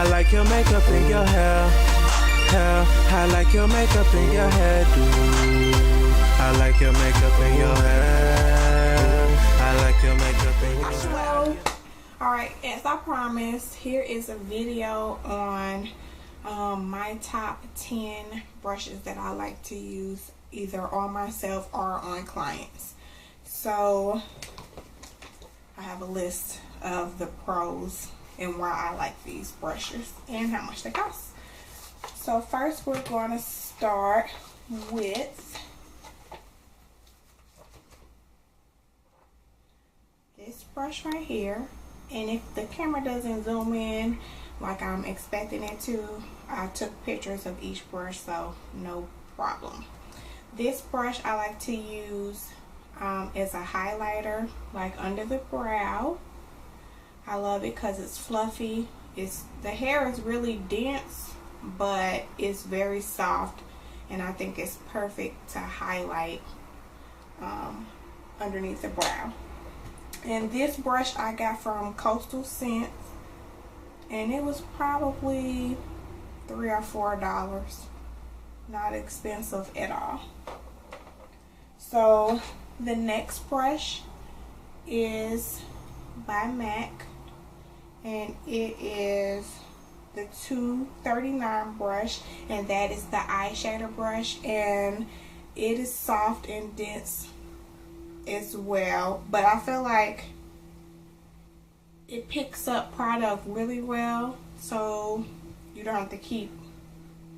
I like your makeup and your hair. I like your makeup and your hairdo. I like your makeup and your hair. I like your makeup and your hair. Alright, as I promised, here is a video on my top 10 brushes that I like to use either on myself or on clients. So I have a list of the pros and why I like these brushes and how much they cost. So first we're going to start with this brush right here. And if the camera doesn't zoom in like I'm expecting it to, I took pictures of each brush, so no problem. This brush I like to use as a highlighter, like under the brow. I love it because it's fluffy. The hair is really dense, but it's very soft, and I think it's perfect to highlight underneath the brow. And this brush I got from Coastal Scents, and it was probably $3 or $4. Not expensive at all. So the next brush is by MAC, and it is the 239 brush, and that is the eyeshadow brush, and it is soft and dense as well, but I feel like it picks up product really well, so you don't have to keep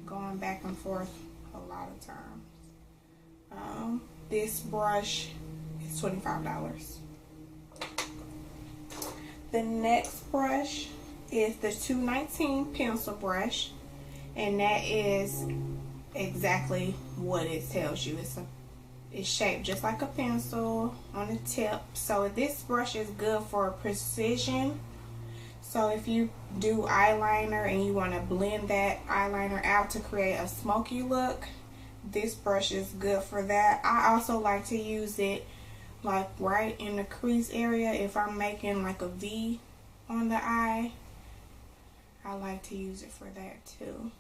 going back and forth a lot of times. This brush is $25. The next brush is the 219 pencil brush, and that is exactly what it tells you. It's shaped just like a pencil on the tip. So this brush is good for precision. So if you do eyeliner and you want to blend that eyeliner out to create a smoky look, this brush is good for that. I also like to use it like right in the crease area if I'm making like a V on the eye. I like to use it for that too.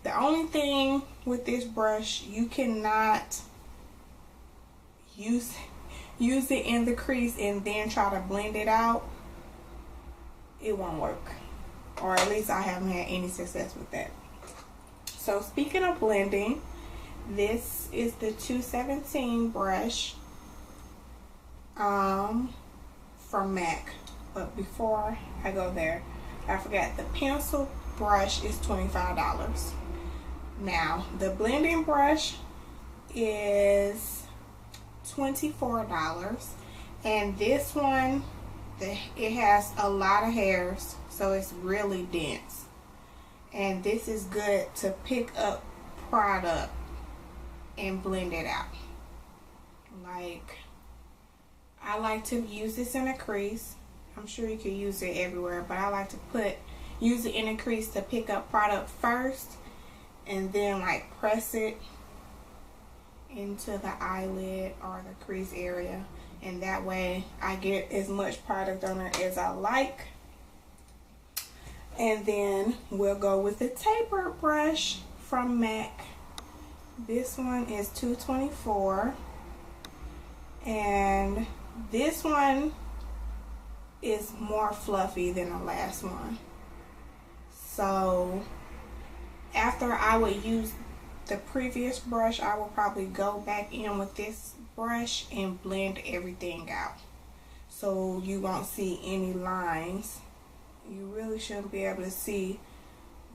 The only thing with this brush, you cannot use it in the crease and then try to blend it out. It won't work, or at least I haven't had any success with that. So speaking of blending, this is the 217 brush from MAC. But before I go there, I forgot the pencil brush is $25. Now the blending brush is $24, and this one, it has a lot of hairs, so it's really dense, and this is good to pick up product and blend it out. Like, I like to use this in a crease. I'm sure you could use it everywhere, but I like to use it in a crease to pick up product first, and then like press it into the eyelid or the crease area, and that way I get as much product on it as I like. And then we'll go with the taper brush from MAC. This one is $224, and this one is more fluffy than the last one. So after I would use the previous brush, I will probably go back in with this brush and blend everything out, so you won't see any lines. You really shouldn't be able to see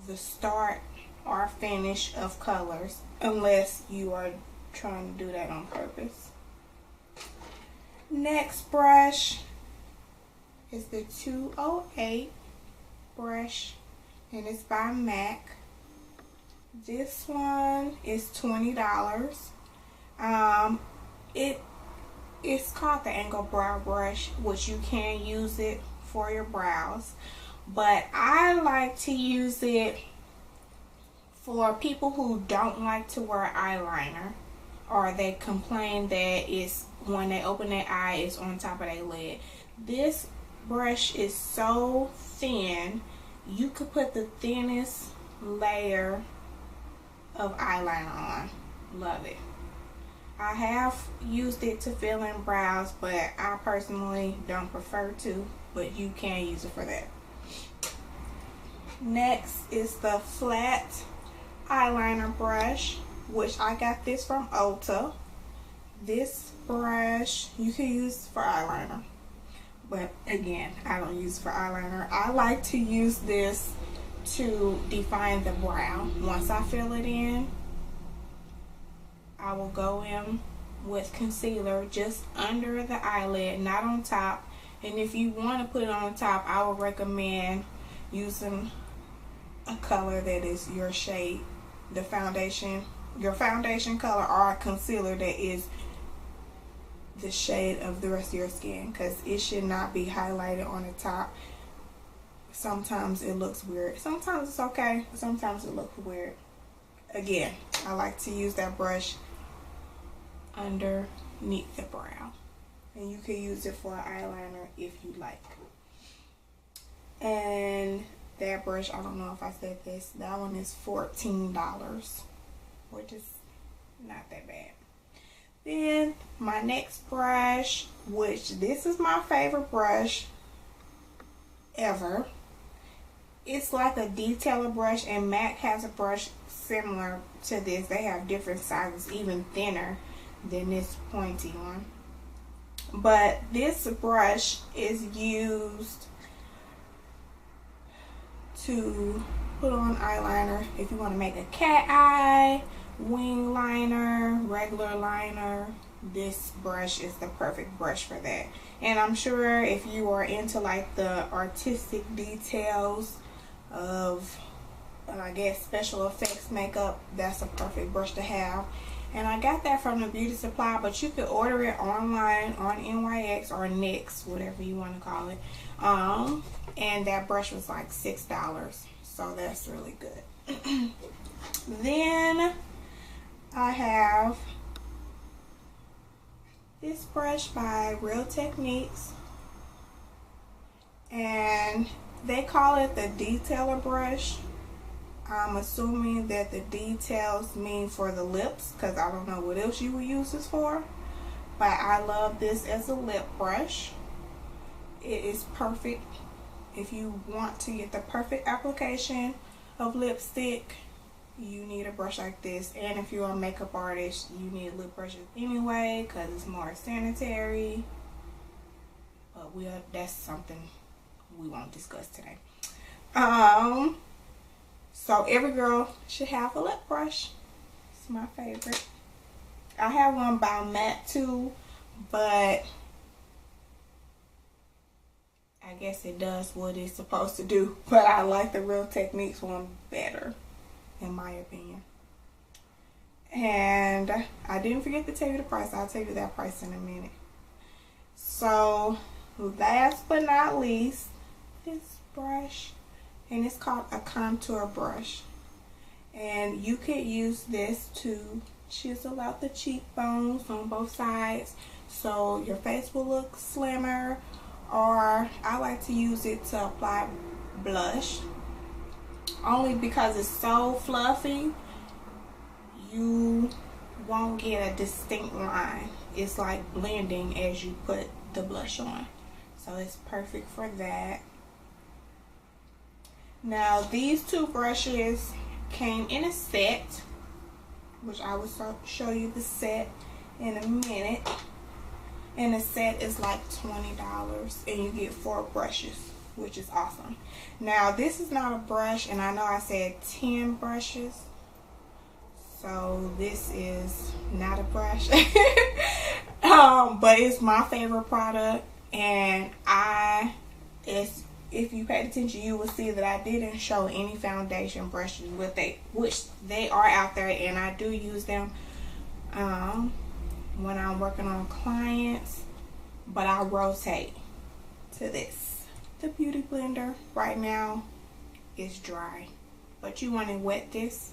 the start or finish of colors unless you are trying to do that on purpose. Next brush is the 208 brush, and it's by MAC. This one is $20. It's called the Angle Brow Brush, which you can use it for your brows, but I like to use it for people who don't like to wear eyeliner, or they complain that it's when they open their eye, it's on top of their lid. This brush is so thin you could put the thinnest layer of eyeliner on. Love it. I have used it to fill in brows, but I personally don't prefer to, but you can use it for that. Next is the flat eyeliner brush, which I got this from Ulta. This brush you can use for eyeliner, but again, I don't use it for eyeliner. I like to use this to define the brow. Once I fill it in, I will go in with concealer just under the eyelid, not on top. And if you want to put it on top, I would recommend using a color that is your shade, the foundation, your foundation color, or a concealer that is the shade of the rest of your skin, because it should not be highlighted on the top. Sometimes it looks weird. Sometimes it's okay, but sometimes it looks weird. Again, I like to use that brush underneath the brow, and you can use it for eyeliner if you like. And that brush, I don't know if I said this, that one is $14, which is not that bad. Then my next brush, which this is my favorite brush ever. It's like a detailer brush, and MAC has a brush similar to this. They have different sizes, even thinner than this pointy one. But this brush is used to put on eyeliner if you want to make a cat eye, wing liner, regular liner. This brush is the perfect brush for that. And I'm sure if you are into like the artistic details of, I guess, special effects makeup, that's a perfect brush to have. And I got that from the beauty supply, but you could order it online on NYX or NYX, whatever you want to call it. And that brush was like $6, so that's really good. Then I have this brush by Real Techniques, and they call it the detailer brush. I'm assuming that the details mean for the lips, because I don't know what else you would use this for. But I love this as a lip brush. It is perfect if you want to get the perfect application of lipstick. You need a brush like this. And if you're a makeup artist, you need lip brushes anyway, because it's more sanitary. But that's something we won't discuss today. So every girl should have a lip brush. It's my favorite. I have one by MAC too, but I guess it does what it's supposed to do. But I like the Real Techniques one better, in my opinion. And I didn't forget to tell you the price. I'll tell you that price in a minute. So last but not least, this brush. And it's called a contour brush. And you could use this to chisel out the cheekbones on both sides, so your face will look slimmer. Or I like to use it to apply blush, only because it's so fluffy, you won't get a distinct line. It's like blending as you put the blush on. So it's perfect for that. Now these two brushes came in a set, which I will show you the set in a minute. And the set is like $20, and you get 4 brushes, which is awesome. Now this is not a brush, and I know I said 10 brushes, so this is not a brush. But it's my favorite product, and if you paid attention, you will see that I didn't show any foundation brushes with which they are out there, and I do use them when I'm working on clients, but I rotate to this. The Beauty Blender right now is dry, but you want to wet this,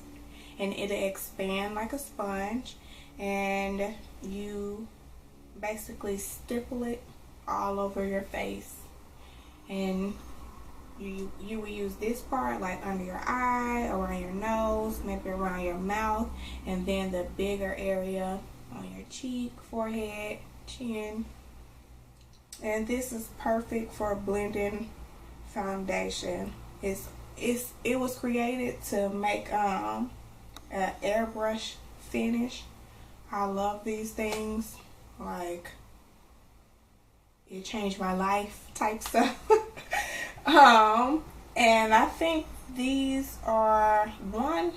and it'll expand like a sponge, and you basically stipple it all over your face. And you will use this part like under your eye, around your nose, maybe around your mouth, and then the bigger area on your cheek, forehead, chin. And this is perfect for blending foundation. It was created to make an airbrush finish. I love these things. Like, it changed my life type stuff. And I think these are well,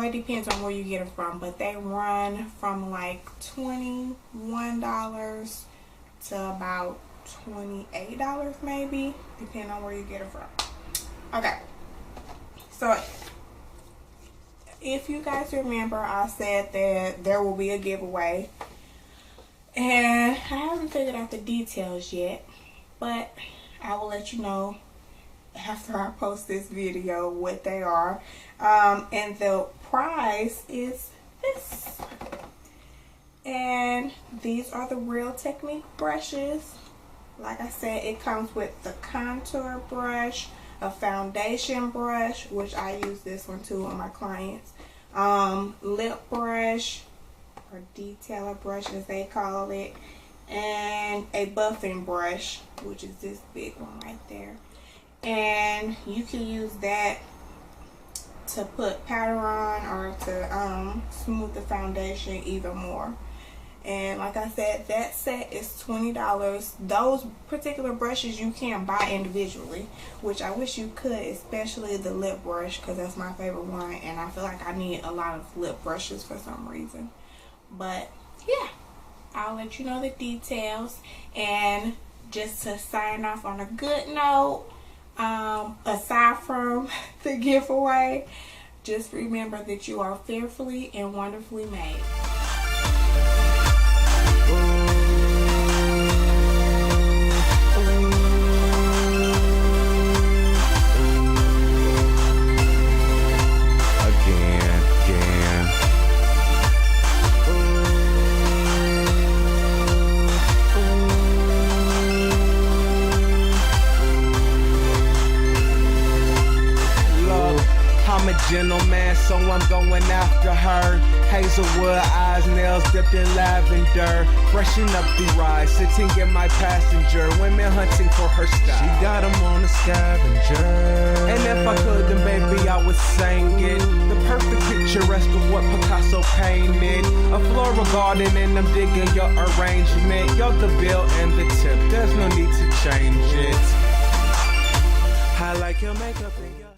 it depends on where you get them from, but they run from like $21 to about $28 maybe, depending on where you get it from. Okay, so if you guys remember, I said that there will be a giveaway, and I haven't figured out the details yet, but I will let you know after I post this video what they are. And the prize is this. And these are the Real Technique brushes. Like I said, it comes with the contour brush, a foundation brush, which I use this one too on my clients, lip brush, or detailer brush as they call it, and a buffing brush, which is this big one right there. And you can use that to put powder on or to smooth the foundation even more. And like I said, that set is $20. Those particular brushes you can buy individually, which I wish you could, especially the lip brush, because that's my favorite one, and I feel like I need a lot of lip brushes for some reason. But yeah, I'll let you know the details. And just to sign off on a good note, aside from the giveaway, just remember that you are fearfully and wonderfully made. I'm a gentleman, so I'm going after her. Hazelwood eyes, nails dipped in lavender. Freshen up the ride, sitting in my passenger. Women hunting for her style. She got 'em on a scavenger. And if I could, then baby, I would sing it. The perfect picturesque of what Picasso painted. A floral garden, and I'm digging your arrangement. You're the bill and the tip, there's no need to change it. I like your makeup and your